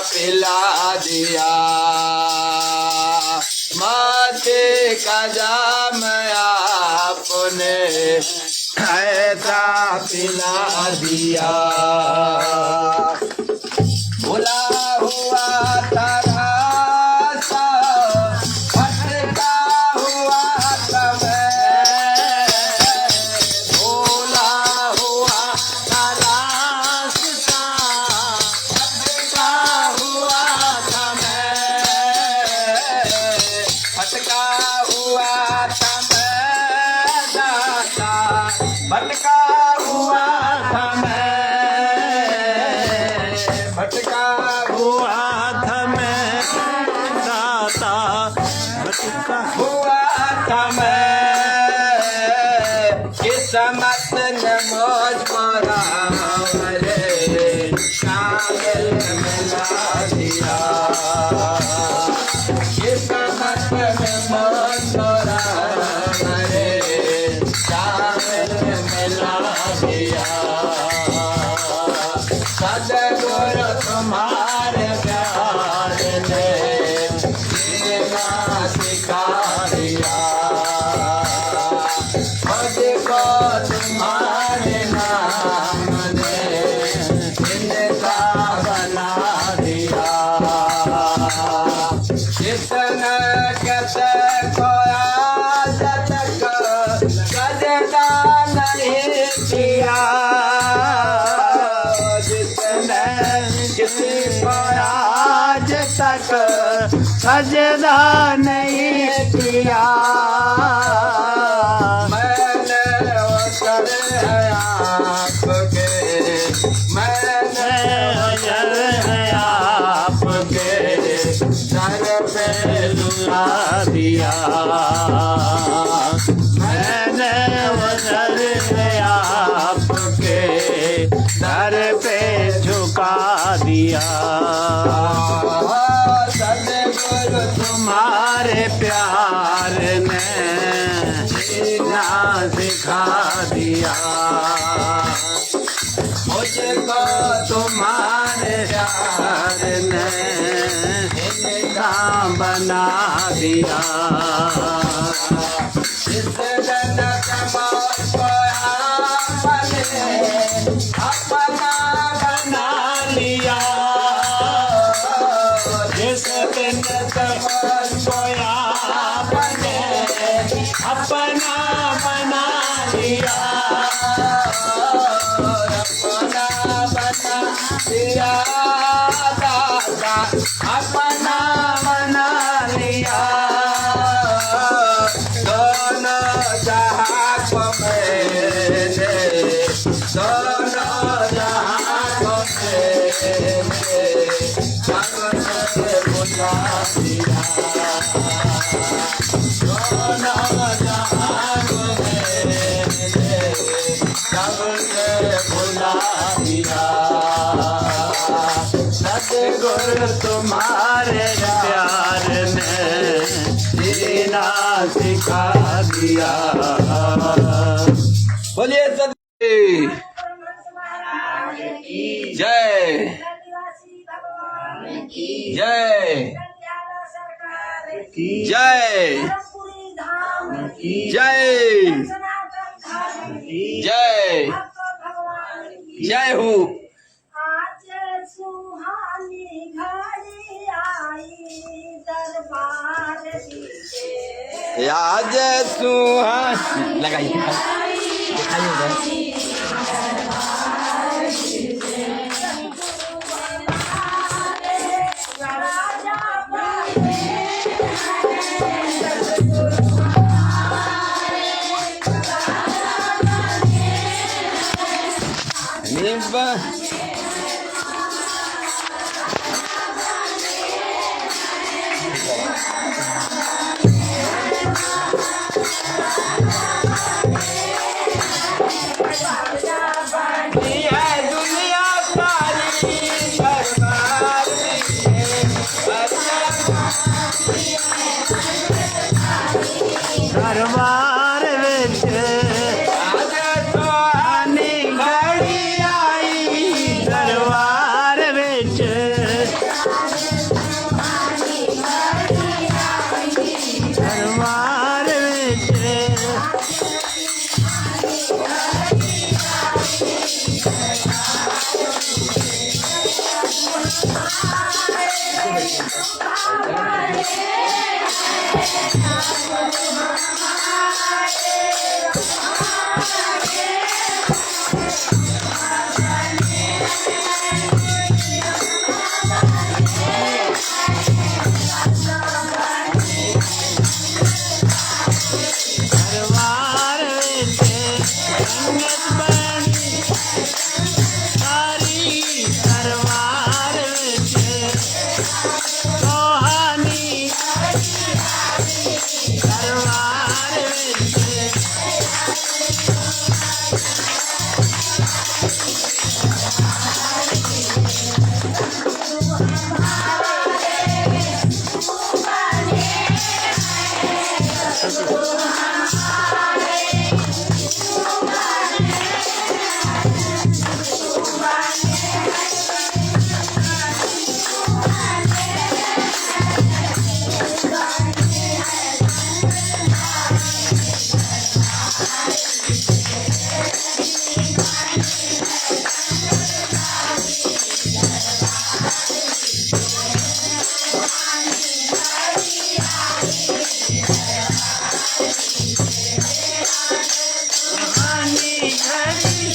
पिला दिया माथे का जाम आपने ऐसा पिला दिया भुला हुआ तारा सा भटका हुआ समय भुला हुआ तारा सा भटका हुआ समय भटका हुआ समय दाता भटका हुआ समय भटका हुआ था मैं दाता भटका हुआ था मैं किस्मत ने मौज मारा रे शामिल मिला दिया किस्मत ने मौज मारा रे शामिल मिला दिया सदगुरु तुम्हारे प्यार ने जीना सिखा दिया मुझको तुम्हारे नाम ने जिंदा बना दिया जितना कहते खोया जब तक सजदा नहीं किया किसी को आज तक सजदा नहीं किया मैंने वसर है आपके मैंने वजर है आपके सर पे लुटा दिया मैंने वजर है आपके दर पे झुका दिया सदगुरु तुम्हारे प्यार ने जीना सिखा दिया मुझको तुम्हारे प्यार ने जिंदा बना दिया इस जनक मौत को आपने अपना बना लिया जिस दिन तमन को आपने अपना बना लिया अपना बना दिया दाता अपना बना लिया दोनों जहाँ को मैंने दोनों जहाँ को मैंने सबसे बुला दिया दोनों जहाँ को मैंने सबसे बुला दिया सतगुरु तुम्हारे प्यार ने जीना सिखा दिया बोलिए जय जय जय जय जय जय हो आज सुहानी घड़ी आई दरबार दीजिए याद सुहान लगाइए दिखाइए निब्बा दुनिया सारी सरकार दरबार विच आज सुहानी घड़ी आई दरबार विच संगत बनी सारी दरबार विच सोहानी दरबार विच सोहानी घड़ी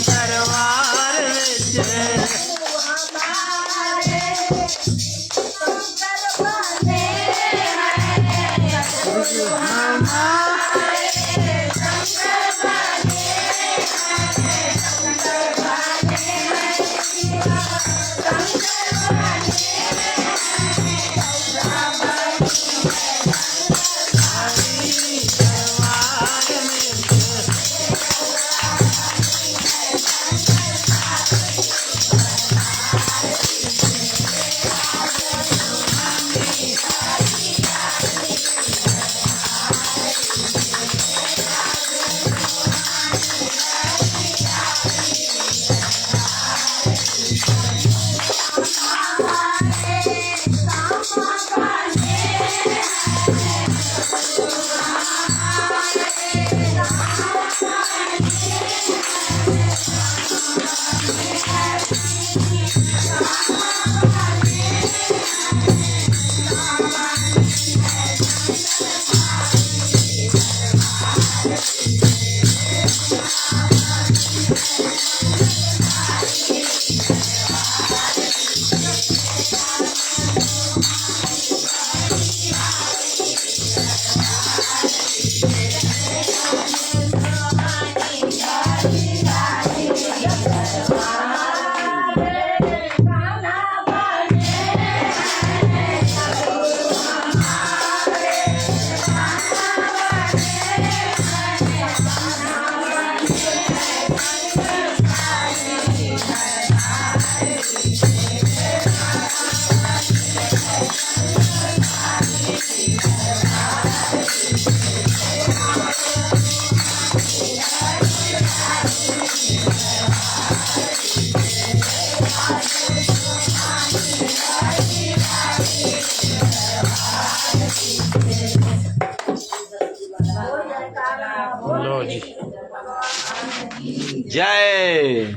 दरबार विच लो जी जय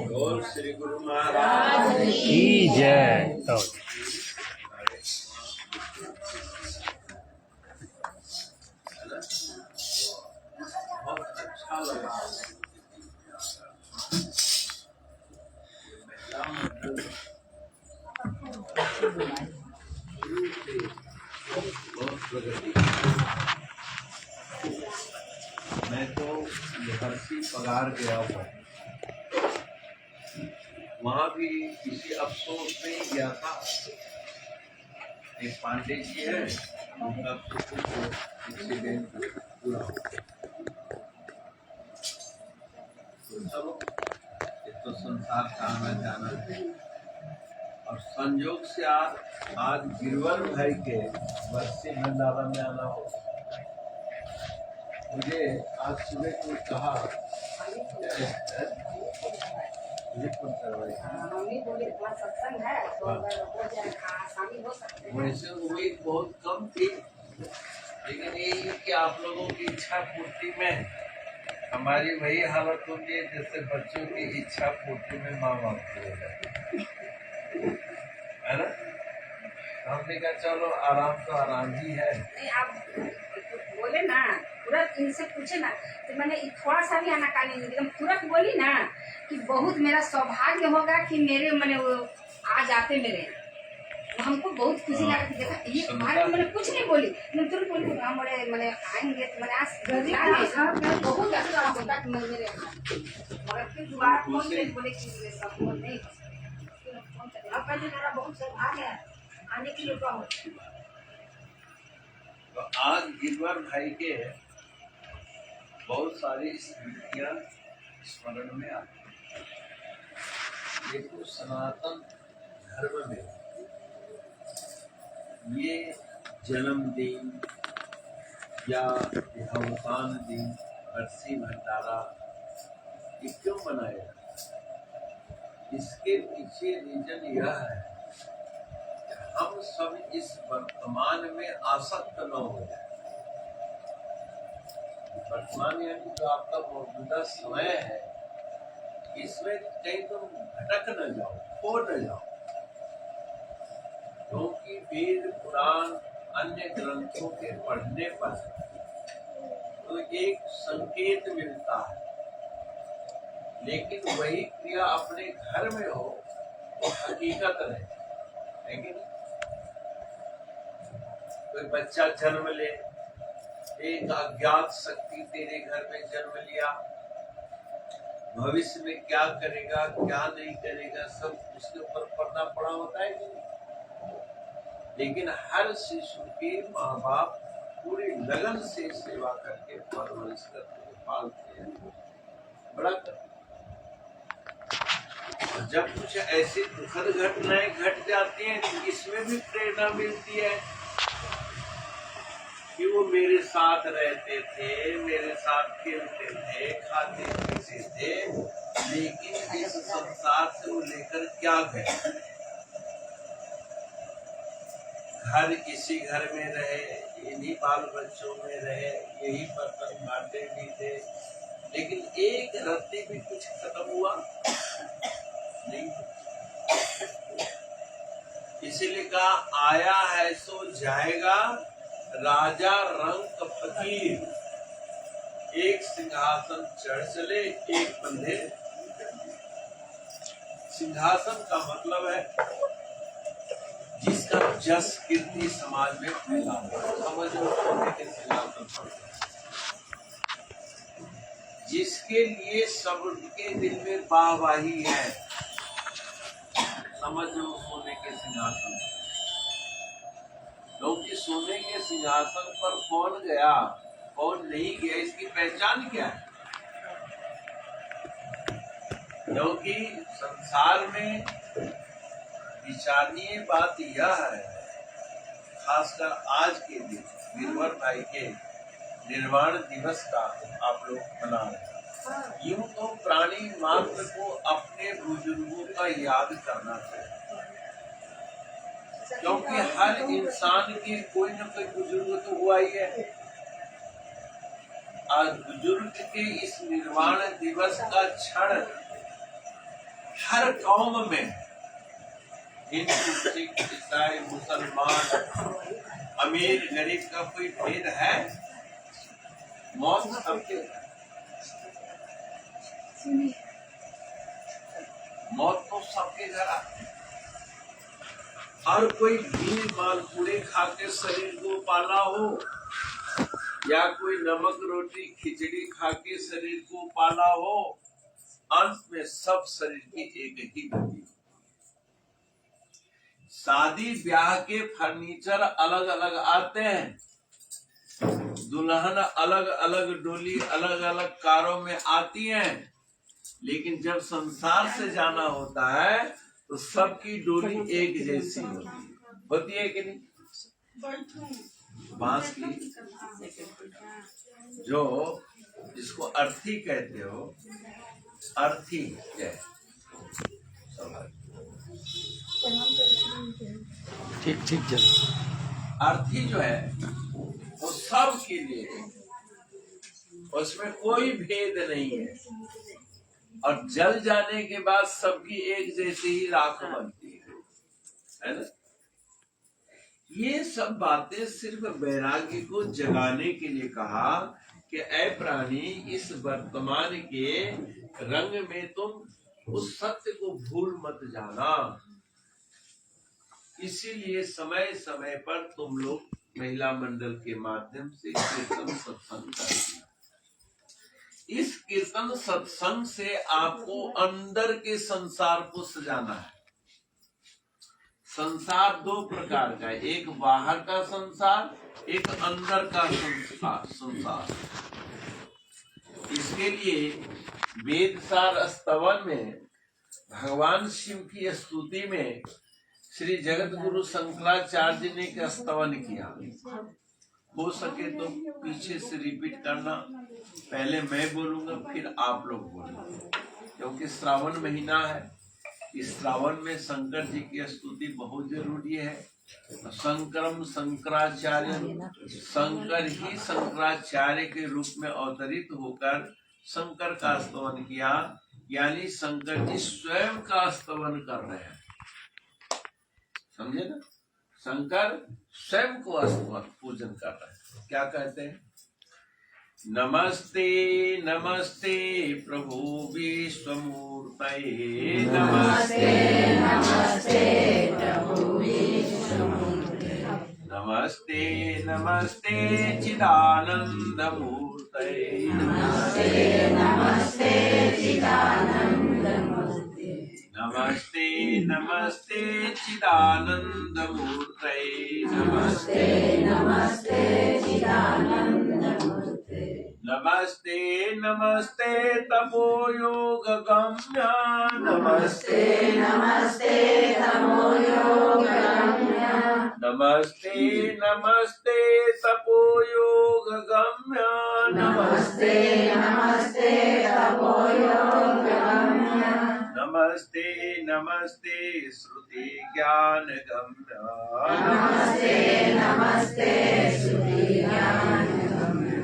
बोल श्री गुरु महाराज की जय। तो बहुत अच्छा लगा। बहुत प्रगति। मैं तो हरसी पगार गया हुआ, वहाँ भी किसी अफसोस में ही गया था। एक पांडे जी है, उनका एक्सीडेंट पूरा हो गया। तो चलो, ये तो संसार का आना जाना है। और संयोग से आज गिरवर भाई के बरसी भंडारा में आना हो। मुझे आज सुबह कोई कहा वैसे उम्मीद बहुत कम थी, लेकिन ये कि आप लोगों की इच्छा पूर्ति में हमारी वही हालत होती है जैसे बच्चों की इच्छा पूर्ति में माँ बाप की हो जाती है ना। हमने कहा चलो आराम तो आराम ही है। नहीं, आप बोले ना तुरंत इनसे पूछे ना, तो मैंने थोड़ा सा भी आनाकानी नहीं, एकदम तुरंत बोली ना कि बहुत मेरा सौभाग्य होगा कि मेरे मैंने वो आ जाते मेरे। तो हमको बहुत खुशी लगा कि देखा ये हमारे मैंने कुछ नहीं बोली, मैं तुरंत बोली हमारे मैंने आएंगे तो मैंने आज बहुत अच्छा होगा कि मेरे मगर फिर दोबारा फोन पे बोले कि सब फोन नहीं मेरा बहुत सौभाग्य है आने के लिए। तो आज गिरवर भाई के बहुत सारी स्मृतियां स्मरण में आती हैं। देखो सनातन धर्म में ये जन्मदिन या अवसान दिन, बरसी भंडारा, ये क्यों मनाया जाता है? इसके पीछे रीजन यह है कि हम सब इस वर्तमान में आसक्त न हो जाए। वर्तमान यानी जो आपका मौजूदा समय है, इसमें कहीं तुम भटक न जाओ, खो न जाओ। क्योंकि वेद पुराण अन्य ग्रंथों के पढ़ने पर तो एक संकेत मिलता है, लेकिन वही क्रिया अपने घर में हो तो हकीकत रहे। है कि नहीं? कोई बच्चा जन्म ले, एक अज्ञात शक्ति तेरे घर में जन्म लिया, भविष्य में क्या करेगा क्या नहीं करेगा सब उसके ऊपर पर्दा पड़ा होता है कि नहीं। लेकिन हर शिशु के माँ बाप पूरी लगन से सेवा करके परवरिश करते हैं, पालते हैं, बड़ा करते हैं। और जब कुछ ऐसी दुखद घटनाएं घट जाती हैं तो इसमें भी प्रेरणा मिलती है कि वो मेरे साथ रहते थे, मेरे साथ खेलते थे, खाते पीते थे, लेकिन इस संसार से वो लेकर क्या गए। घर इसी घर में रहे, इन्हीं बाल बच्चों में रहे, यही बर्तन भांडे भी थे, लेकिन एक रत्ती भी कुछ खत्म हुआ नहीं। इसीलिए कहा आया है सो जाएगा, राजा रंग फकीर, एक सिंहासन चढ़ चले एक बंधे। सिंहासन का मतलब है जिसका जस कीर्ति समाज में फैला हो, समझो सोने के सिंहासन पर, जिसके लिए सबके दिल में वाहवाही है, समझो सोने के सिंहासन। क्योंकि सोने के सिंहासन पर कौन गया कौन नहीं गया इसकी पहचान क्या है? क्योंकि संसार में विचारणीय बात यह है, खासकर आज के दिन वीरवर भाई के निर्वाण दिवस का आप लोग मना रहे हैं। यूं तो प्राणी मात्र को अपने बुजुर्गों का याद करना चाहिए, क्योंकि हर इंसान के कोई न कोई बुजुर्ग तो हुआ ही है। आज बुजुर्ग के इस निर्वाण दिवस का क्षण हर कौम में, हिंदू सिख ईसाई मुसलमान अमीर गरीब का कोई भेद है? मौत सबके, मौत तो सबके घर आती है। हर कोई घी मालपुड़े खा के शरीर को पाला हो या कोई नमक रोटी खिचड़ी खा के शरीर को पाला हो, अंत में सब शरीर की एक ही गति। शादी ब्याह के फर्नीचर अलग अलग आते हैं, दुल्हन अलग अलग डोली अलग अलग कारों में आती हैं, लेकिन जब संसार से जाना होता है तो सबकी डोली एक जैसी होती है कि नहीं? बांस की जो जिसको अर्थी कहते हो, अर्थी है, ठीक ठीक जल अर्थी जो है वो सब के लिए, उसमें कोई भेद नहीं है, और जल जाने के बाद सबकी एक जैसी ही राख बनती है ना? ये सब बातें सिर्फ वैराग्य को जगाने के लिए कहा कि ऐ प्राणी, इस वर्तमान के रंग में तुम उस सत्य को भूल मत जाना। इसीलिए समय समय पर तुम लोग महिला मंडल के माध्यम से कीर्तन सत्संग करते। इस कीर्तन सत्संग से आपको अंदर के संसार को सजाना है। संसार दो प्रकार का है, एक बाहर का संसार, एक अंदर का संसार। इसके लिए वेदसार स्तवन में भगवान शिव की स्तुति में श्री जगत गुरु शंकराचार्य ने एक स्तवन किया। हो सके तो पीछे से रिपीट करना, पहले मैं बोलूंगा फिर आप लोग बोलेंगे, क्योंकि श्रावण महीना है। इस श्रावण में शंकर जी की स्तुति बहुत जरूरी है। शंकरम शंकराचार्य, शंकर ही शंकराचार्य के रूप में अवतरित होकर शंकर का स्तवन किया, यानी शंकर जी स्वयं का स्तवन कर रहे हैं। समझे ना? शंकर स्वयं को स्तवन पूजन कर रहे हैं। क्या कहते हैं? नमस्ते नमस्ते प्रभु विश्वमूर्तये, नमस्ते नमस्ते प्रभु विश्वमूर्तये, नमस्ते नमस्ते चिदानंद मूर्तये, नमस्ते नमस्ते चिदानंद मूर्तये, नमस्ते नमस्ते चिदानंद मूर्तये, नमस्ते नमस्ते चिदानंद मूर्तये, नमस्ते नमस्ते तपो योग गम्य, नमस्ते नमस्ते तपो योग गम्य, नमस्ते नमस्ते तपो योग गम्य, नमस्ते नमस्ते तपो योग गम्य, नमस्ते नमस्ते श्रुति ज्ञान गम्य, नमस्ते नमस्ते श्रुति ज्ञान गम्य,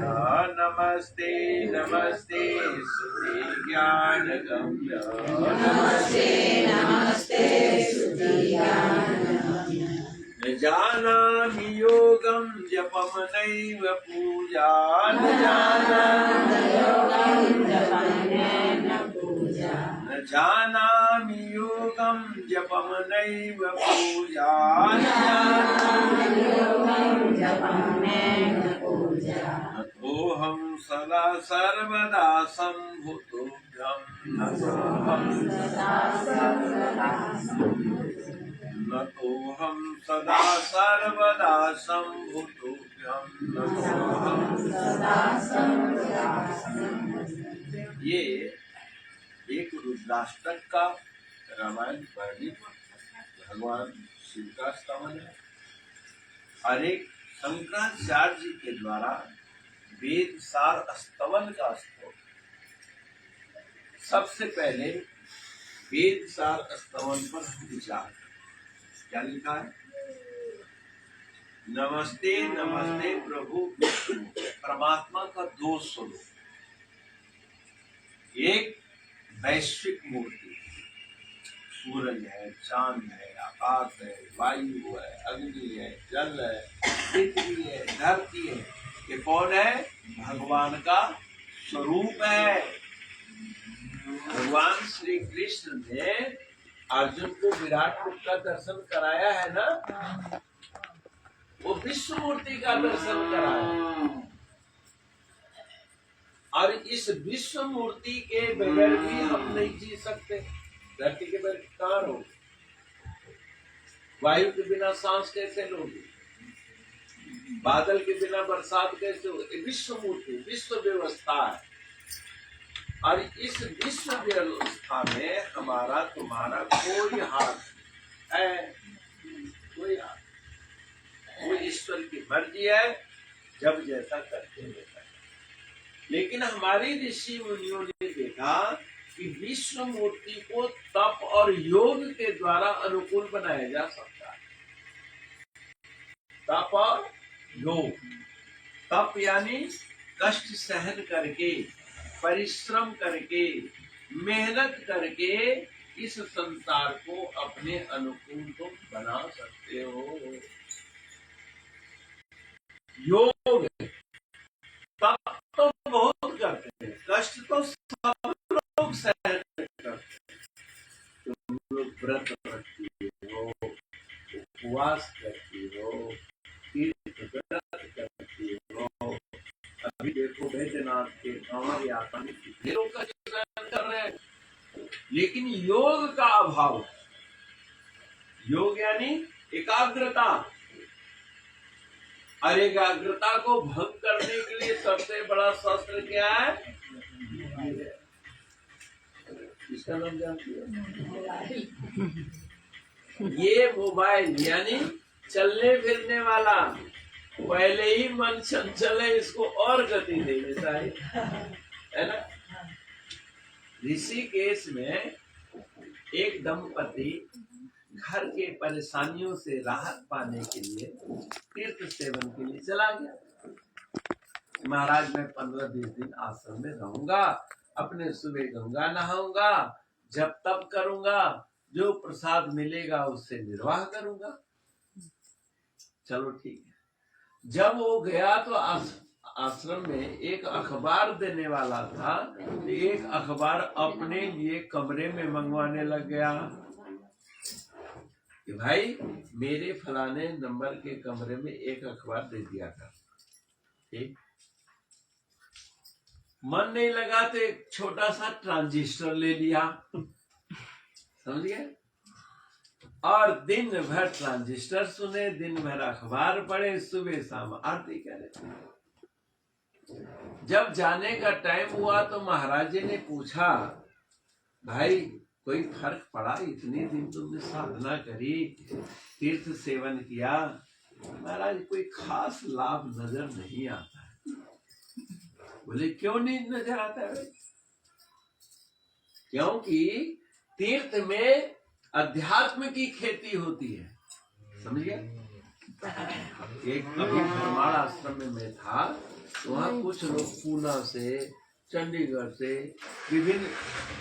नमस्ते नमस्ते श्रुति ज्ञान गम्य, नमस्ते नमस्ते श्रुति ज्ञान गम्य, जानामि योगं जपं नैव पूजा न जानामि योगं जपं नैव पूजा नतोऽहं सदा सर्वदा सम्भुतोऽभ्यं नतोऽहं सदा सर्वदा सम्भुतोऽभ्यं ये एक रुद्राष्टक का रामायण वर्णित भगवान शिव का स्तवन है और एक शंकराचार्य जी के द्वारा वेद सार स्तवन का स्तवन। सबसे पहले वेद सार स्तवन पर विचार क्या लिखा है? नमस्ते नमस्ते प्रभु परमात्मा का दो स्वरूप, एक वैश्विक मूर्ति, सूरज है, चांद है, आकाश है, वायु है, अग्नि है, जल है, पृथ्वी है, धरती है। ये कौन है? भगवान का स्वरूप है। भगवान श्री कृष्ण ने अर्जुन को विराट रूप का दर्शन कराया है ना, वो विश्व मूर्ति का दर्शन कराया और इस विश्व मूर्ति के बगैर भी हम नहीं जी सकते। धरती के बगैर कहाँ रहोगे? वायु के बिना सांस कैसे लोगे? बादल के बिना बरसात कैसे होगी? विश्व मूर्ति, विश्व व्यवस्था है और इस विश्व व्यवस्था में हमारा तुम्हारा कोई हाथ है, कोई हाथ। वो ईश्वर की मर्जी है, जब जैसा करते रहता है। लेकिन हमारी ऋषि मुनियों ने देखा कि विश्व मूर्ति को तप और योग के द्वारा अनुकूल बनाया जा सकता है। तप और योग, तप यानी कष्ट सहन करके, परिश्रम करके, मेहनत करके इस संसार को अपने अनुकूल तो बना सकते हो। योग तप तो बहुत करते हैं, कष्ट तो सब लोग सहन करते हैं। तुम लोग व्रत रखती हो, उपवास करती हो, तीर्थ व्रत करती हो। अभी देखो बैद्यनाथ के कांवर यात्रा में कितने लोग का सहन कर रहे हैं, लेकिन योग का अभाव है। योग यानी एकाग्रता, और एकाग्रता को भंग करने के लिए सबसे बड़ा शस्त्र क्या है? इसका नाम जानती हो? ये मोबाइल यानी चलने फिरने वाला, पहले ही मन चंचल है, इसको और गति देनी चाहिए, है ना। ऋषिकेश में एक दंपति घर के परेशानियों से राहत पाने के लिए तीर्थ सेवन के लिए चला गया। महाराज मैं 15-20 दिन आश्रम में रहूंगा, अपने सुबह गंगा नहाऊंगा, जब तप करूंगा, जो प्रसाद मिलेगा उससे निर्वाह करूंगा। चलो ठीक है। जब वो गया तो आश्रम में एक अखबार देने वाला था, एक अखबार अपने लिए कमरे में मंगवाने लग गया कि भाई मेरे फलाने नंबर के कमरे में एक अखबार दे दिया कर। ठीक, मन नहीं लगा तो एक छोटा सा ट्रांजिस्टर ले लिया, समझिए, और दिन भर ट्रांजिस्टर सुने, दिन भर अखबार पढ़े, सुबह शाम आरती करे। जब जाने का टाइम हुआ तो महाराज जी ने पूछा, भाई कोई फर्क पड़ा? इतने दिन तुमने साधना करी, तीर्थ सेवन किया, महाराज कोई खास लाभ नजर नहीं आता है। बोले क्यों नहीं नजर आता है? क्योंकि तीर्थ में अध्यात्म की खेती होती है, समझिए। एक कभी भरमाड़ आश्रम में मैं था, वहाँ कुछ लोग पूना से, चंडीगढ़ से, विभिन्न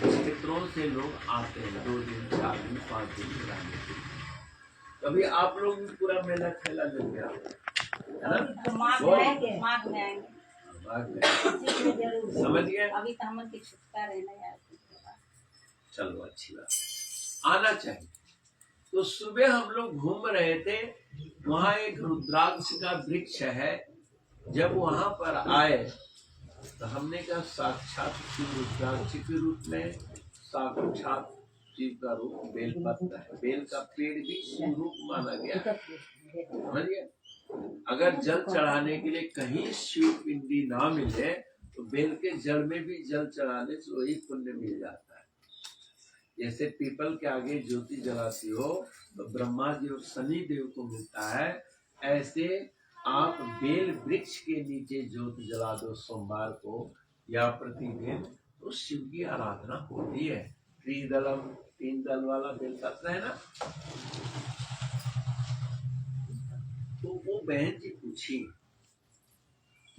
क्षेत्रों से लोग आते हैं 2 दिन, 4 दिन, 5 दिन रहने के लिए। कभी आप लोग भी पूरा मेला खेला लेंगे है ना? माघ में आएंगे, माघ में आएंगे। माघ में। जरूर समझ गए? अभी तो हम की छुट्टा रहना यार। चलो अच्छी बात, आना चाहिए। तो सुबह हम लोग घूम रहे थे, वहां एक रुद्राक्ष का वृक्ष है। जब वहां पर आए तो हमने कहा साक्षात शिव रुद्राक्ष के रूप में, साक्षात शिव का रूप बेलपत्र है। बेल का पेड़ भी शिव रूप माना गया है। समझ गए? अगर जल चढ़ाने के लिए कहीं शिव पिंडी ना मिले तो बेल के जड़ में भी जल चढ़ाने से वही पुण्य मिल जाता है। जैसे पीपल के आगे ज्योति जलाती हो तो ब्रह्मा जी और शनि देव को मिलता है, ऐसे आप बेल वृक्ष के नीचे ज्योति जला दो सोमवार को या प्रतिदिन, तो शिव की आराधना होती है। त्रिदलम, 3 दल वाला बेलपत्र है ना। तो वो बहन जी पूछी,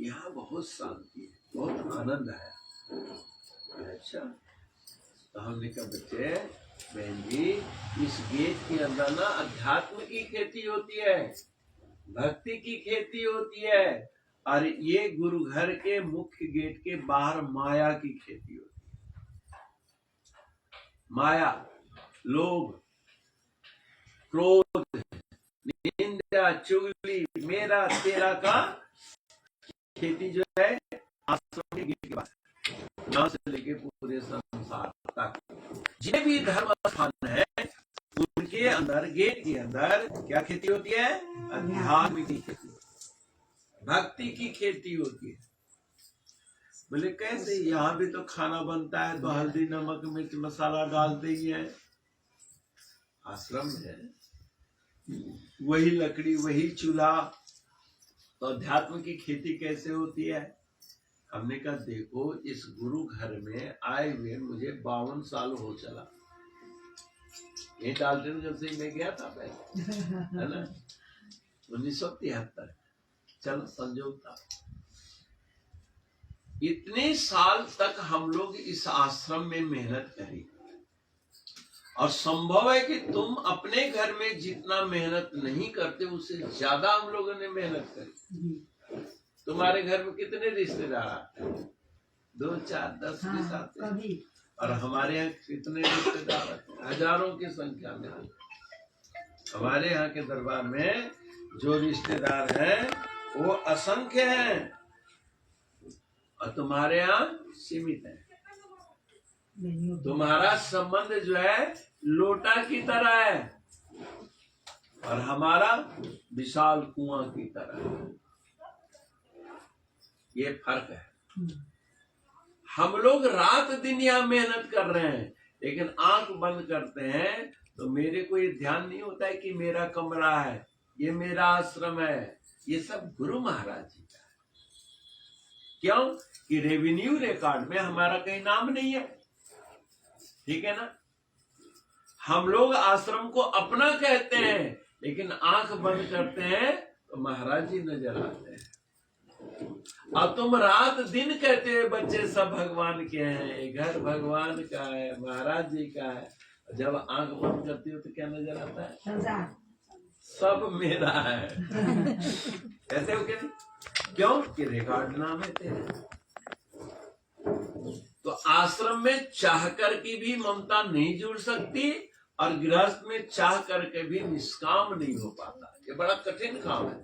यहाँ बहुत शांति है, बहुत आनंद है। अच्छा, तो हमने कहा बच्चे, बहन जी इस गेट के अंदर ना अध्यात्म की खेती होती है, भक्ति की खेती होती है, और ये गुरु घर के मुख्य गेट के बाहर माया की खेती होती है। माया, लोभ, क्रोध, निंदा, चुगली, मेरा तेरा का खेती जो है आश्रम के गेट के बाहर, यहाँ से लेके पूरे संसार तक जितने भी धर्म स्थान है उनके अंदर, गेट के अंदर क्या खेती होती है? अध्यात्म की खेती, भक्ति की खेती होती है। बोले कैसे? यहाँ भी तो खाना बनता है तो हल्दी नमक मिर्च मसाला डालते ही है। आश्रम है, वही लकड़ी वही चूल्हा, तो अध्यात्म की खेती कैसे होती है? हमने कहा देखो, इस गुरु घर में आए हुए मुझे 52 साल हो चला। ये डालते जब से मैं गया था पहले, है ना, 1973। चलो संजोग था। इतने साल तक हम लोग इस आश्रम में मेहनत करी, और संभव है कि तुम अपने घर में जितना मेहनत नहीं करते उससे ज्यादा हम लोगों ने मेहनत करी। तुम्हारे घर में कितने रिश्तेदार आते हैं? 2, 4, 10 के साथ, और हमारे यहाँ कितने रिश्तेदार आते हैं? हजारों की संख्या में। हमारे यहाँ के दरबार में जो रिश्तेदार हैं वो असंख्य हैं, और तुम्हारे यहाँ सीमित है। तुम्हारा संबंध जो है लोटा की तरह है, और हमारा विशाल कुआं की तरह है। ये फर्क है। हम लोग रात दिन यहाँ मेहनत कर रहे हैं, लेकिन आंख बंद करते हैं तो मेरे को ये ध्यान नहीं होता है कि मेरा कमरा है, ये मेरा आश्रम है। ये सब गुरु महाराज जी का है। क्यों? कि रेवेन्यू रिकॉर्ड में हमारा कहीं नाम नहीं है। ठीक है ना? हम लोग आश्रम को अपना कहते हैं, लेकिन आंख बंद करते हैं तो महाराज जी नजर आते हैं। अब तुम रात दिन कहते हैं बच्चे सब भगवान के हैं, घर भगवान का है, महाराज जी का है। जब आंख बंद करती हो तो क्या नजर आता है? सब मेरा है। कैसे हो क्या? क्यों? कि रिकॉर्ड नाम है तेरा। तो आश्रम में चाह कर की भी ममता नहीं जुड़ सकती, और गृहस्थ में चाह करके भी निष्काम नहीं हो पाता। ये बड़ा कठिन काम है।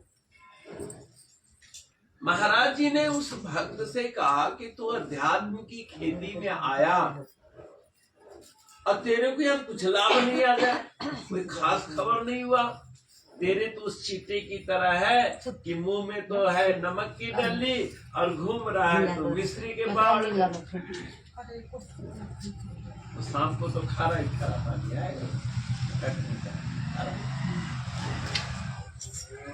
महाराज जी ने उस भक्त से कहा कि तू अध्यात्म की खेती में आया और तेरे को यहाँ कुछ लाभ नहीं आ गया, कोई खास खबर नहीं हुआ। तेरे तो उस चीते की तरह है कि मुंह में तो है नमक की डली और घूम रहा है तो मिश्री के बाढ़। तो शाम को तो खारा ही खारा पानी आएगा।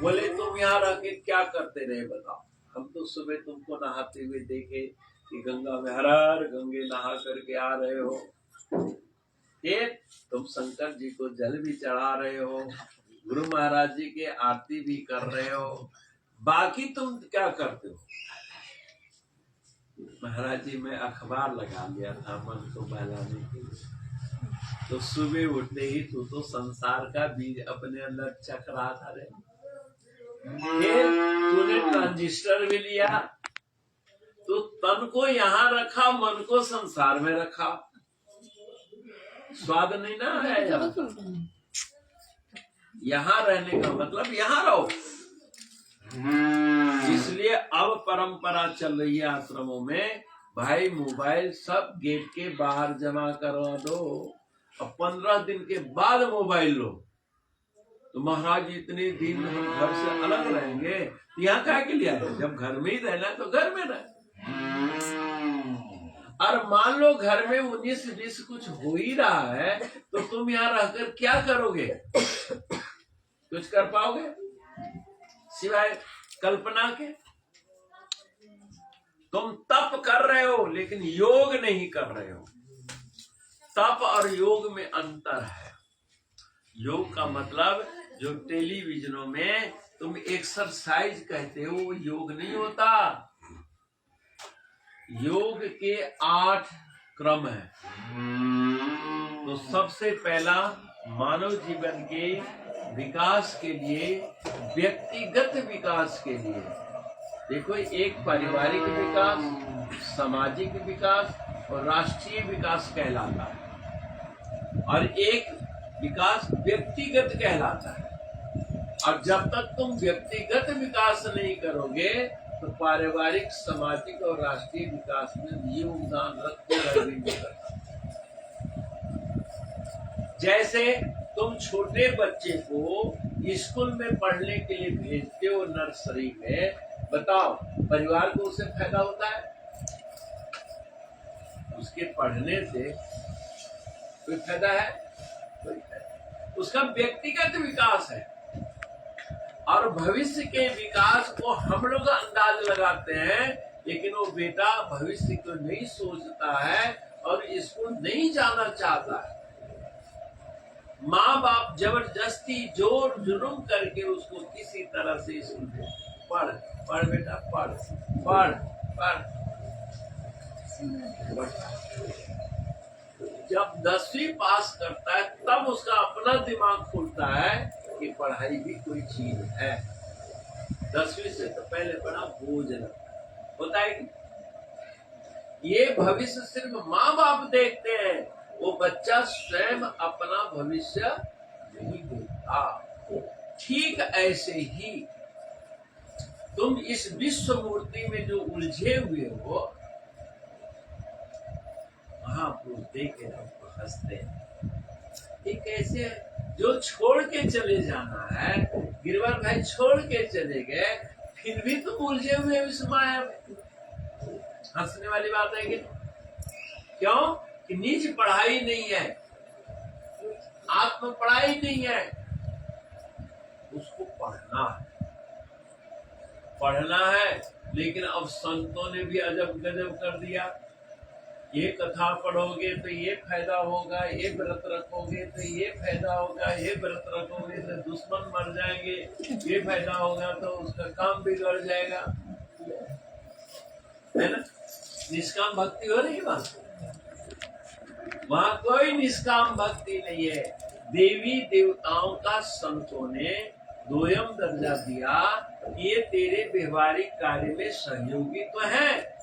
बोले तुम यहाँ रह के क्या करते रहे बताओ? हम तो सुबह तुमको नहाते हुए देखे कि गंगा में हर हर गंगे नहा करके आ रहे हो, फिर तुम शंकर जी को जल भी चढ़ा रहे हो, गुरु महाराज जी के आरती भी कर रहे हो, बाकी तुम क्या करते हो? महाराज जी मैं अखबार लगा लिया था मन को बहलाने के लिए। तो सुबह उठते ही तू तो संसार का बीज अपने अंदर चकरा था रे। फिर तूने ट्रांजिस्टर भी लिया, तो तन को यहाँ रखा, मन को संसार में रखा। स्वाद नहीं ना है यार। यहाँ रहने का मतलब यहाँ रहो। इसलिए अब परंपरा चल रही है आश्रमों में, भाई मोबाइल सब गेट के बाहर जमा करवा दो, अब 15 दिन के बाद मोबाइल लो। तो महाराज इतने दिन हम घर से अलग रहेंगे, यहाँ क्या के लिए आए? जब घर में ही रहना है तो घर में रहे। और मान लो घर में 19-20 कुछ हो ही रहा है, तो तुम यहाँ रहकर क्या करोगे? कुछ कर पाओगे सिवाय कल्पना के? तुम तप कर रहे हो लेकिन योग नहीं कर रहे हो। तप और योग में अंतर है। योग का मतलब जो टेलीविजनों में तुम एक्सरसाइज कहते हो, वो योग नहीं होता। योग के 8 क्रम है। तो सबसे पहला मानव जीवन के विकास के लिए, व्यक्तिगत विकास के लिए, देखो, एक पारिवारिक विकास, सामाजिक विकास और राष्ट्रीय विकास कहलाता है, और एक विकास व्यक्तिगत कहलाता है। और जब तक तुम व्यक्तिगत विकास नहीं करोगे तो पारिवारिक, सामाजिक और राष्ट्रीय विकास में योगदान रखते नहीं करता। जैसे तुम छोटे बच्चे को स्कूल में पढ़ने के लिए भेजते हो, नर्सरी में, बताओ परिवार को उससे फायदा होता है? उसके पढ़ने से कोई फायदा है? कोई फायदा। उसका व्यक्तिगत विकास है। और भविष्य के विकास को हम लोग अंदाज लगाते हैं, लेकिन वो बेटा भविष्य को नहीं सोचता है और इसको नहीं जाना चाहता है। माँ बाप जबरदस्ती जोर जुलूम करके उसको किसी तरह से स्कूल में पढ़ पढ़ बेटा, पढ़ पढ़ पढ़। जब 10वीं पास करता है तब उसका अपना दिमाग खुलता है कि पढ़ाई भी कोई चीज है। 10वीं से तो पहले बड़ा बोझ होता है कि ये भविष्य सिर्फ माँ बाप देखते हैं, वो बच्चा स्वयं अपना भविष्य नहीं देखता। ठीक ऐसे ही तुम इस विश्व मूर्ति में जो उलझे हुए हो, महापुरुष देखे तो हंसते हैं। ये कैसे जो छोड़ के चले जाना है, गिरवर भाई छोड़ के चले गए, फिर भी तुम उलझे हुए इस माया में। हंसने वाली बात है कि क्यों? कि निज पढ़ाई नहीं है, आत्म पढ़ाई नहीं है, उसको पढ़ना है। पढ़ना है, लेकिन अब संतों ने भी अजब गजब कर दिया। ये कथा पढ़ोगे तो ये फायदा होगा, ये व्रत रखोगे तो ये फायदा होगा, ये व्रत रखोगे तो दुश्मन मर जाएंगे, ये फायदा होगा तो उसका काम बिगड़ जाएगा, है ना? निष्काम भक्ति हो रही बात? वहाँ कोई निष्काम भक्ति नहीं है। देवी देवताओं का संतों ने दोयम दर्जा दिया, ये तेरे व्यवहारिक कार्य में सहयोगी तो है,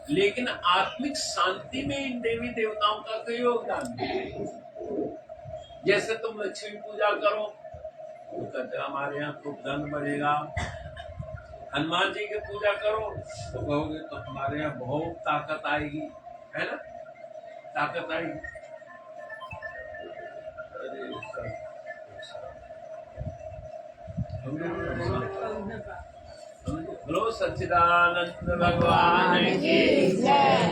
लेकिन आत्मिक शांति में इन देवी देवताओं का कोई योगदान नहीं। जैसे तुम लक्ष्मी पूजा करो तो कहते हमारे यहाँ खूब धन बढ़ेगा, हनुमान जी की पूजा करो तो कहोगे तो हमारे यहाँ बहुत ताकत आएगी, है ना? ताकत आएगी। बोलो सच्चिदानंद भगवान की जय।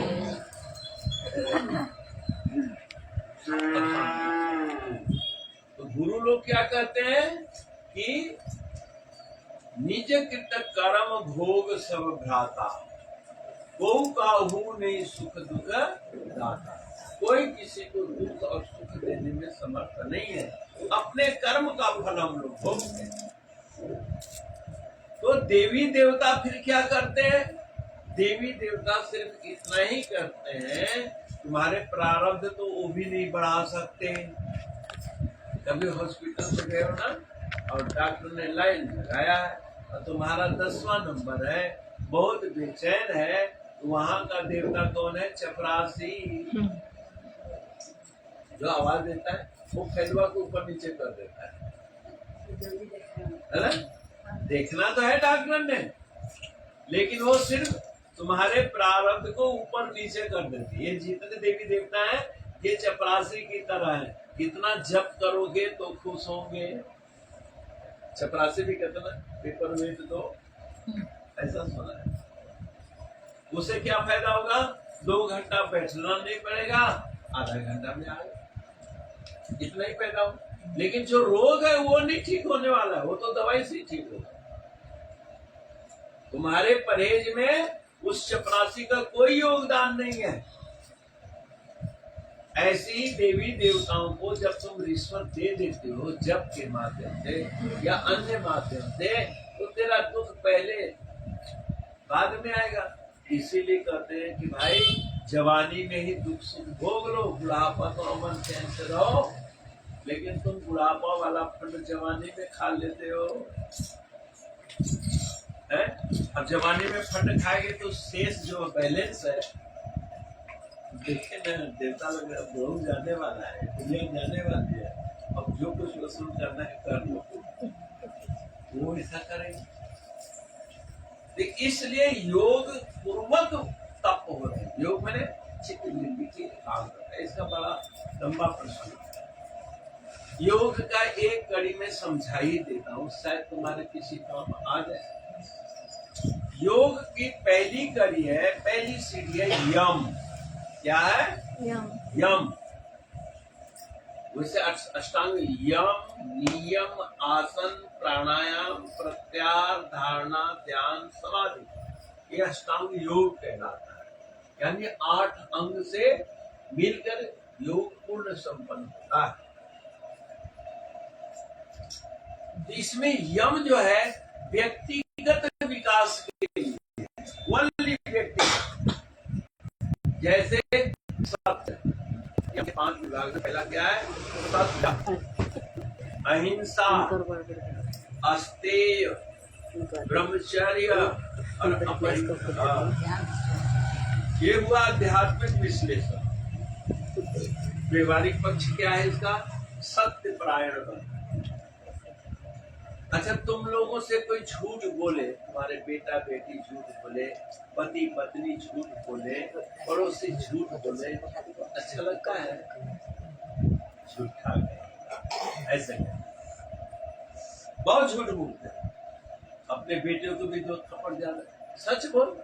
तो गुरु लोग क्या कहते हैं कि निज कृत कर्म भोग सब भ्राता, को काहू नहीं सुख दुख दाता। कोई किसी को दुख और सुख देने में समर्थ नहीं है, अपने कर्म का फल हम लोग भोगते हैं। तो देवी देवता फिर क्या करते हैं? देवी देवता सिर्फ इतना ही करते हैं तुम्हारे प्रारब्ध तो वो भी नहीं बढ़ा सकते। कभी हॉस्पिटल में गए हो ना और डॉक्टर ने लाइन लगाया है और तुम्हारा 10वां नंबर है, बहुत बेचैन है, तो वहां का देवता कौन है? चपरासी। जो आवाज देता है वो फैलवा को ऊपर नीचे कर देता है ना? देखना तो है डॉक्टर ने, लेकिन वो सिर्फ तुम्हारे प्रारब्ध को ऊपर नीचे कर देती है। ये जितने देवी देवता हैं ये चपरासी की तरह है, कितना जप करोगे तो खुश होंगे। चपरासी भी कहते ना पेपर वेट दो, ऐसा सुना है। उसे क्या फायदा होगा? 2 घंटा बैठना नहीं पड़ेगा, आधा घंटा में आएगा, इतना ही फायदा हो। लेकिन जो रोग है वो नहीं ठीक होने वाला है, वो तो दवाई से ही ठीक होगा। तुम्हारे परहेज में उस चपरासी का कोई योगदान नहीं है। ऐसी देवी देवताओं को जब तुम रिश्वत दे देते हो जप के माध्यम से या अन्य माध्यम से, तो तेरा दुख पहले बाद में आएगा। इसीलिए कहते हैं कि भाई जवानी में ही दुख सुख भोग लो, बुढ़ापा तो अमन चैन से रहो। लेकिन तुम बुढ़ापा वाला फंड जवानी में खा लेते हो, है? अब जवानी में फंड खाएंगे तो शेष जो बैलेंस है, देखिए ना, देवता लग बहुत जाने वाला है, दुनिया जाने वाली है। अब जो कुछ वसूल करना है कर लो, वो ऐसा करेंगे। इसलिए योग पूर्वक तप हो रहे हैं। योग मैंने चित्त वृत्ति के काम करता है। इसका बड़ा लंबा प्रश्न है। योग का एक कड़ी में समझा ही देता हूँ, शायद तुम्हारे किसी काम आ जाए। योग की पहली कड़ी है, पहली सीढ़ी है यम। क्या है? यम। वैसे अष्टांग यम, नियम, आसन, प्राणायाम, प्रत्याहार, धारणा, ध्यान, समाधि, ये अष्टांग योग कहलाता है। यानी 8 अंग से मिलकर योग पूर्ण संपन्न होता है। इसमें यम जो है व्यक्तिगत विकास के लिए, ओनली व्यक्तिगत। जैसे सत्य, 5 विभाग में पहला क्या है? सत्य, अहिंसा, अस्तेय, ब्रह्मचर्य और अपरिग्रह। ये हुआ आध्यात्मिक विश्लेषण। व्यवहारिक पक्ष क्या है इसका? सत्य परायण बन। अच्छा, तुम लोगों से कोई झूठ बोले, तुम्हारे बेटा बेटी झूठ बोले, पति पत्नी झूठ बोले, पड़ोसी झूठ बोले, अच्छा लगता है? झूठ खा गए, ऐसे बहुत झूठ बोलते हैं। अपने बेटे को भी 2 थप्पड़ ज्यादा, सच बोल।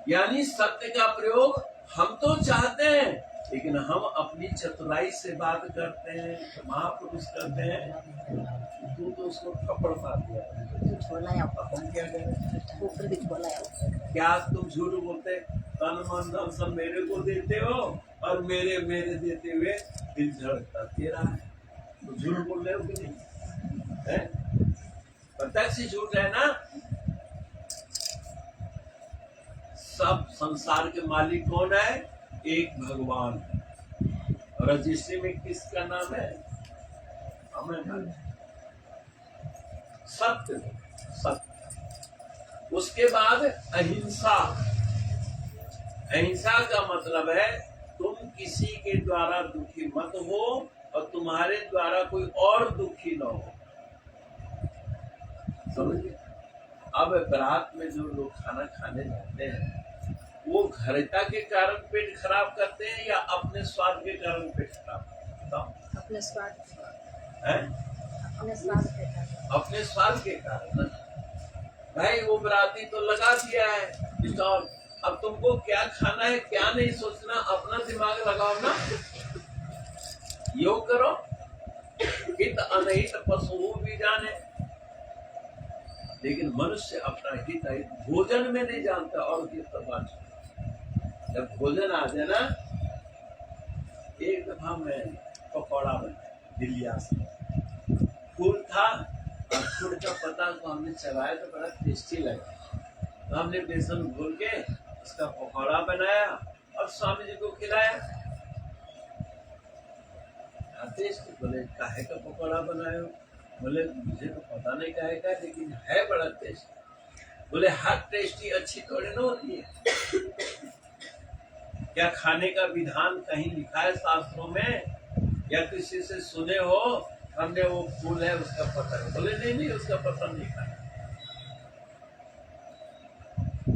यानी सत्य का प्रयोग हम तो चाहते हैं, लेकिन हम अपनी चतुराई से बात करते हैं, महापुरुष करते हैं। तू तो उसको थप्पड़ मार दिया, क्या करें? क्या तुम झूठ बोलते? तन मन धन सब मेरे को देते हो और मेरे देते हुए दिल झड़कता तेरा है, तो झूठ बोल रहे हो कि नहीं? है प्रत्यक्ष झूठ है ना। सब संसार के मालिक कौन है? एक भगवान। और रजिस्ट्री में किसका नाम है? हमें सत्य। सत्य। उसके बाद अहिंसा। अहिंसा का मतलब है तुम किसी के द्वारा दुखी मत हो और तुम्हारे द्वारा कोई और दुखी न हो। समझिए। अब बारात में जो लोग खाना खाने जाते हैं वो घरता के कारण पेट खराब करते हैं या अपने स्वाद के कारण पेट खराब करते हैं? अपने स्वाद है? अपने स्वाद के कारण। भाई वो बराती तो लगा दिया है स्टॉल, अब तुमको क्या खाना है क्या नहीं सोचना, अपना दिमाग लगाओ ना, योग करो। हित अनहित पशु भी जाने, लेकिन मनुष्य अपना हित भोजन में नहीं जानता। और जब भोजन आ जाए ना, एक दफा मैं पकौड़ा बना दिल्ली से, फूल था और फूल का पता को हमने चलाया तो बड़ा टेस्टी लगा, तो हमने बेसन घोल के उसका पकौड़ा बनाया और स्वामी जी को खिलाया। टेस्ट, बोले काहे का पकौड़ा बनाए हो? बोले मुझे तो पता नहीं काहे का, लेकिन है बड़ा टेस्ट। बोले हर टेस्टी अच्छी थोड़ी ना होती है। क्या खाने का विधान कहीं लिखा है शास्त्रों में, या किसी से सुने हो? हमने वो फूल है उसका पता है। बोले नहीं नहीं, उसका पता नहीं था।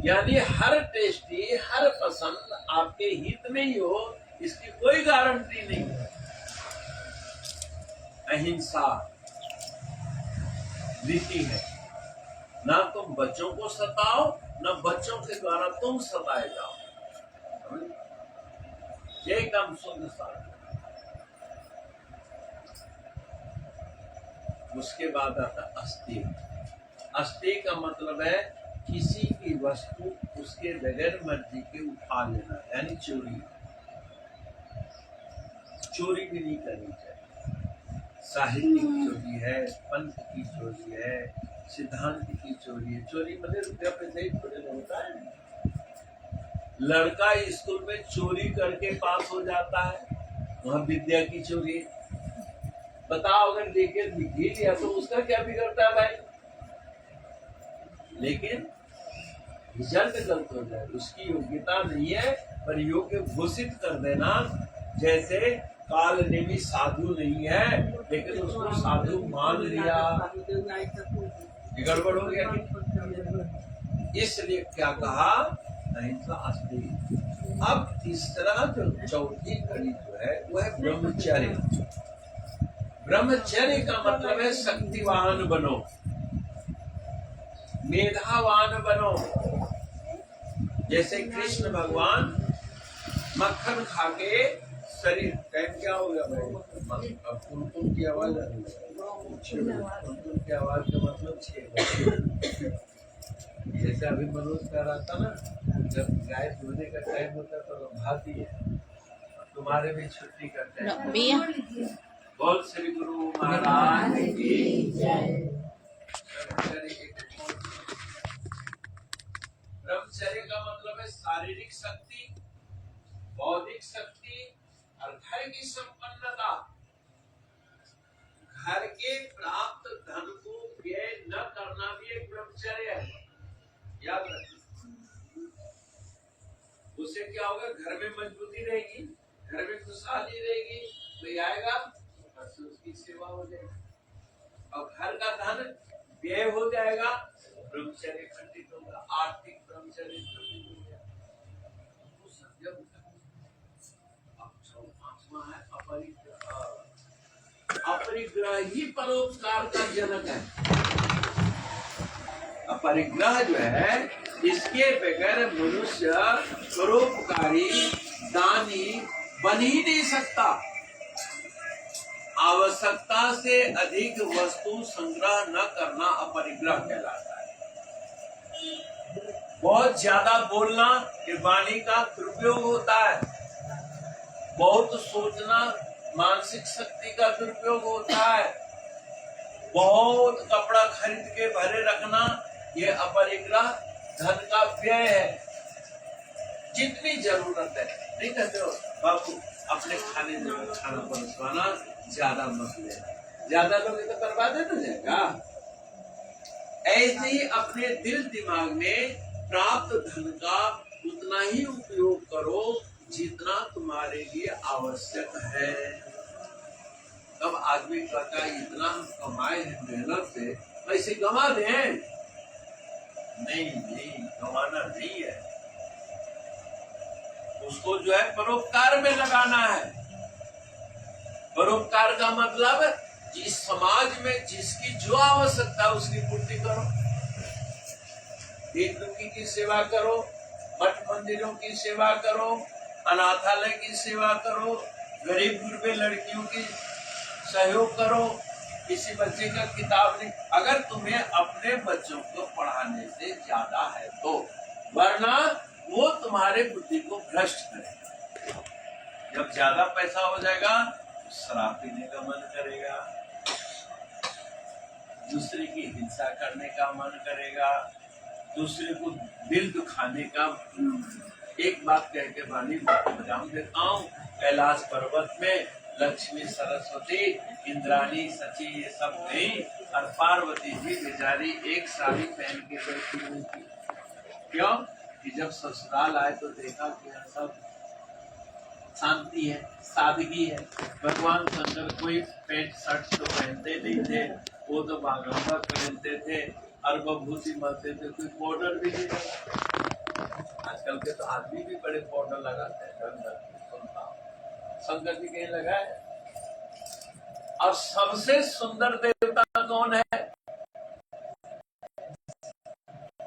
यानी हर टेस्टी, हर पसंद आपके हित में ही हो, इसकी कोई गारंटी नहीं है। अहिंसा रीति है, ना तुम बच्चों को सताओ, ना बच्चों के द्वारा तुम सताए जाओ। ये काम शुद्ध साधना। उसके बाद आता अस्तेय। अस्तेय का मतलब है किसी की वस्तु उसके बगैर मर्जी के उठा लेना, यानी चोरी। चोरी भी नहीं करनी चाहिए। साहित्यिक चोरी है, पंथ की चोरी है, सिद्धांत की चोरी है। चोरी मतलब रुपया पैसे ही थोड़े ना होता है। लड़का स्कूल में चोरी करके पास हो जाता है, वहां विद्या की चोरी। बताओ, अगर लेके लिखी लिया तो उसका क्या बिगड़ता है भाई? लेकिन रिजल्ट गलत हो जाए, उसकी योग्यता नहीं है, पर योग्य घोषित कर देना। जैसे काल नेमी साधु नहीं है, लेकिन उसको साधु मान लिया, गड़बड़ हो गया। इसलिए क्या कहा? अहिंसा अस्तेय। अब तीसरा जो चौथी कड़ी जो है वो है ब्रह्मचर्य। ब्रह्मचर्य का मतलब है शक्तिवान बनो, मेधावान बनो। जैसे कृष्ण भगवान मक्खन खा के शरीर, टाइम क्या हो गया भाई? अब कुमकुम की आवाज आ रही है। कुमकुम की आवाज का मतलब 6 बजे। जैसे अभी मनोज कह रहा था ना, जब गाय धोने का टाइम होता तो भाती है, तुम्हारे भी छुट्टी का टाइम। बोल श्री गुरु महाराज की जय। ब्रह्मचर्य का मतलब है शारीरिक शक्ति, बौद्धिक शक्ति और घर की संपन्नता। घर के प्राप्त धन को व्यय न करना भी एक ब्रह्मचर्य है, याद रखना। उससे क्या होगा? घर में मजबूती रहेगी, घर में खुशहाली रहेगी, कोई आएगा तो उसकी सेवा हो जाएगी, और घर का धन व्यय हो जाएगा, ब्रह्मचर्य खंडित होगा, आर्थिक ब्रह्मचर्य खंडित हो जाएगा। तो संयम है अपरिग्रह ही परोपकार का जनक है। अपरिग्रह जो है, इसके बगैर मनुष्य परोपकारी दानी बन ही नहीं सकता। आवश्यकता से अधिक वस्तु संग्रह न करना अपरिग्रह कहलाता है। बहुत ज्यादा बोलना ये वाणी का दुरुपयोग होता है। बहुत सोचना मानसिक शक्ति का दुरुपयोग होता है। बहुत कपड़ा खरीद के भरे रखना ये अपरिग्रह धन का व्यय है। जितनी जरूरत है, नहीं कहते हो बापू अपने खाने में खाना परोसवाना ज्यादा मत लेना, ज्यादा लोग तो बर्बाद हो जाएगा। ऐसे ही अपने दिल दिमाग में प्राप्त धन का उतना ही उपयोग करो जितना तुम्हारे लिए आवश्यक है। अब आदमी कहता है इतना हम कमाए हैं मेहनत से, ऐसे गंवा दें? नहीं, गंवाना नहीं है, उसको जो है परोपकार में लगाना है। परोपकार का मतलब जिस समाज में जिसकी जो आवश्यकता है उसकी पूर्ति करो। दीन दुखी की सेवा करो, मठ मंदिरों की सेवा करो, अनाथालय की सेवा करो, गरीब गुरबे लड़कियों की सहयोग करो। किसी बच्चे का किताब नहीं, अगर तुम्हें अपने बच्चों को पढ़ाने से ज्यादा है तो, वरना वो तुम्हारे बुद्धि को भ्रष्ट करेगा। जब ज्यादा पैसा हो जाएगा तो शराब पीने का मन करेगा, दूसरे की हिंसा करने का मन करेगा, दूसरे को दिल दुखाने का। एक बात कह के वाणी बजाऊं देता हूँ। कैलाश पर्वत में लक्ष्मी, सरस्वती, इंद्राणी, सची ये सब गई और पार्वती जी बेचारी एक साड़ी पहन के बैठी हुई थी। क्यों कि जब ससुराल आए तो देखा कि यहाँ सब शांति है, सादगी है। भगवान शंकर कोई पैंट शर्ट तो पहनते नहीं थे, वो तो बागंबर पहनते थे और बभूति मलते थे, कोई पाउडर भी नहीं लगा। आजकल के तो आदमी भी बड़े पाउडर लगाते हैं। शंकर जी कहीं लगाए। और सबसे सुंदर देवता कौन है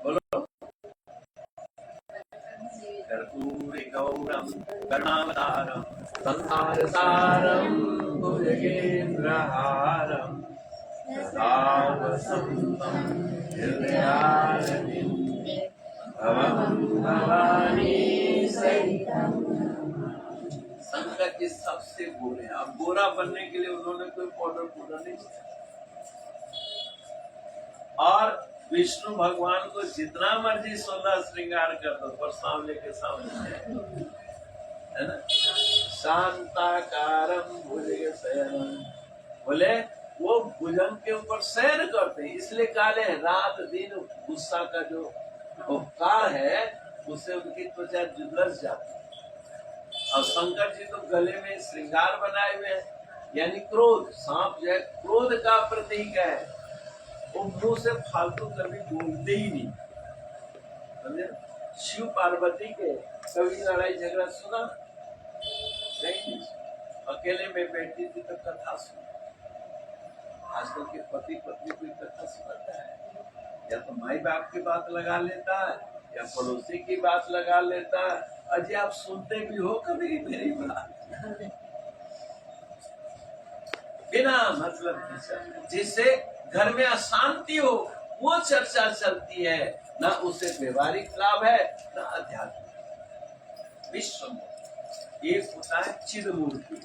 बोलो? कर्पूरी गौरम करुणावतारम संसार सारम भुजगेन्द्रहारम सदा वसंतम हृदयारविंदे भवं भवानी सहितम। शंकर जी सबसे गोरे हैं। अब गोरा बनने के लिए उन्होंने कोई पाउडर नहीं किया। और विष्णु भगवान को जितना मर्जी 16 श्रृंगार कर दो पर सांवले के सामने है ना। शांताकारम भुजग शयनम, बोले वो भुजंग के ऊपर शयन करते हैं, इसलिए काले रात दिन गुस्सा का जो उपकार है उससे उनकी त्वचा झुलस जाती है। और शंकर जी तो गले में श्रृंगार बनाए हुए हैं, यानी क्रोध। सांप जो है क्रोध का प्रतीक है। वो मुंह से फालतू कभी बोलते ही नहीं, समझे? शिव पार्वती के कभी लड़ाई झगड़ा सुना नहीं? अकेले में बैठी थी तो कथा सुना। आजकल के पति पत्नी कोई कथा सुनाता है? या तो माई बाप की बात लगा लेता है या पड़ोसी की बात लगा लेता है। अजय आप सुनते भी हो कभी मेरी बात? बिना मतलब जिससे घर में अशांति हो वो चर्चा चलती है, ना उसे व्यवहारिक लाभ है ना आध्यात्मिक। विश्व में एक होता है चिद मूर्ति।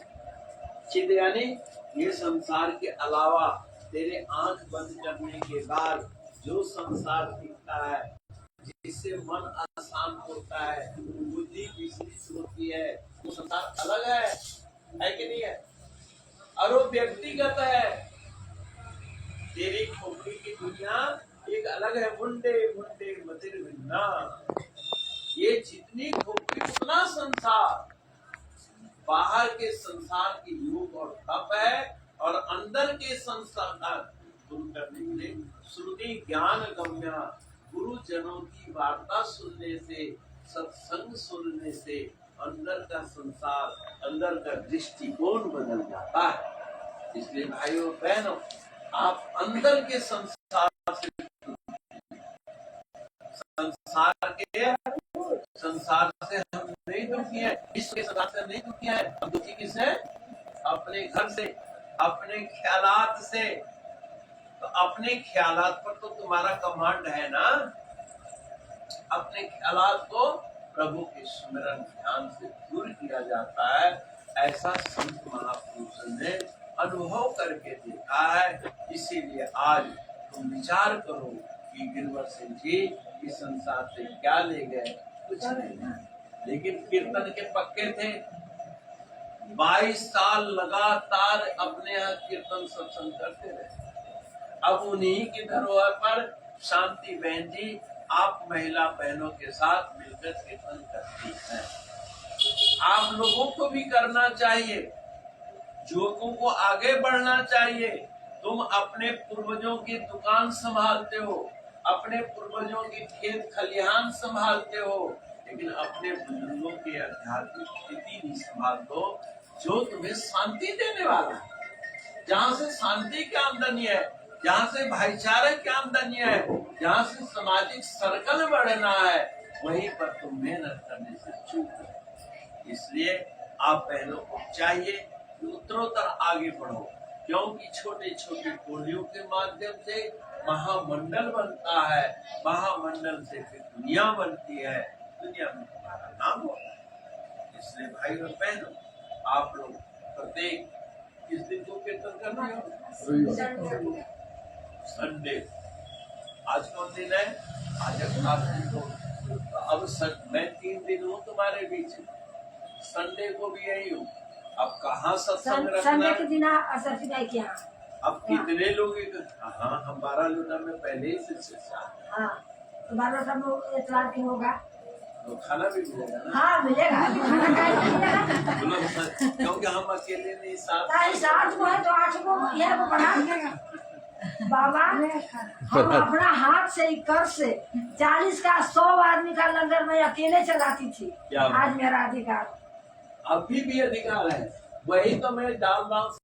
चिद यानी ये संसार के अलावा तेरे आंख बंद करने के बाद जो संसार दिखता है, जिससे मन अशांत होता है, बुद्धि विचलित होती है, वो संसार अलग है कि नहीं है? और वो व्यक्तिगत है। तेरी खोपड़ी की दुनिया एक अलग है। मुंडे मुंडे मदिर भिन्ना, ये जितनी खोपड़ी उतना संसार। बाहर के संसार की योग और तप है और अंदर के संसार दूर करने के लिए श्रुति ज्ञान गम्या, गुरुजनों की वार्ता सुनने से, सत्संग सुनने से अंदर का संसार, अंदर का दृष्टिकोण बदल जाता है। इसलिए भाइयों बहनों, आप अंदर के संसार से, संसार से हम नहीं दुखी है, विश्व के संसार से नहीं दुखी है। हम दुखी किससे? अपने घर से, अपने ख्यालात से। तो अपने ख्यालात पर तो तुम्हारा कमांड है ना। अपने ख्यालात को प्रभु के स्मरण ध्यान से दूर किया जाता है। ऐसा संत महापुरुषों ने अनुभव करके देखा है। इसीलिए आज तुम विचार करो कि गिरवर सिंह जी इस संसार से क्या ले गए? कुछ नहीं, लेकिन कीर्तन के पक्के थे। 22 साल लगातार अपने यहाँ कीर्तन सत्संग करते रहे। अब उन्हीं की धरोहर पर शांति बहन जी आप महिला बहनों के साथ मिलकर कीर्तन करती हैं। आप लोगों को भी करना चाहिए, युवकों को आगे बढ़ना चाहिए। तुम अपने पूर्वजों की दुकान संभालते हो, अपने पूर्वजों की खेत खलिहान संभालते हो, लेकिन अपने बुजुर्गों की आध्यात्मिक स्थिति नहीं संभाल दो जो तुम्हें शांति देने वाला है। जहाँ से शांति की आमदनी है, जहाँ से भाईचारे की आमदनी है, जहाँ से सामाजिक सर्कल बढ़ना है, वहीं पर तुम मेहनत करने से चूक गए। इसलिए आप बहनों को चाहिए कि उत्तरोत्तर आगे बढ़ो, क्योंकि छोटे छोटे टोलियों के माध्यम से महामंडल बनता है। महामंडल से फिर दुनिया बनती है, दुनिया में तुम्हारा नाम होता है। इसलिए भाई और बहनों, आप लोग प्रत्येक किस दिन को कीर्तन करना है? संडे। आज कौन दिन है? आज अगले को। अब मैं 3 दिन हूँ तुम्हारे बीच में, संडे को भी यही हूँ। अब कहाँ सत्संग रखना? संडे के दिन असर फिदाई के यहाँ। अब कितने लोग? हाँ, हम 12 लोटा में पहले ही से हाँ, तो 12 सब इतवार के होगा। तो खाना भी मिलेगा ना? हाँ मिलेगा, खाना खाए मिलेगा। क्योंकि हम अकेले नहीं, साथ 7 को है तो 8 को यह को बढ़ा देगा बाबा। हम अपना हाथ से ही कर से 40 का 100 आदमी का लंगर मैं अकेले चलाती थी। क्या बात? आज मेरा अधिकार अभी भी अधिकार है, वही तो मैं डाल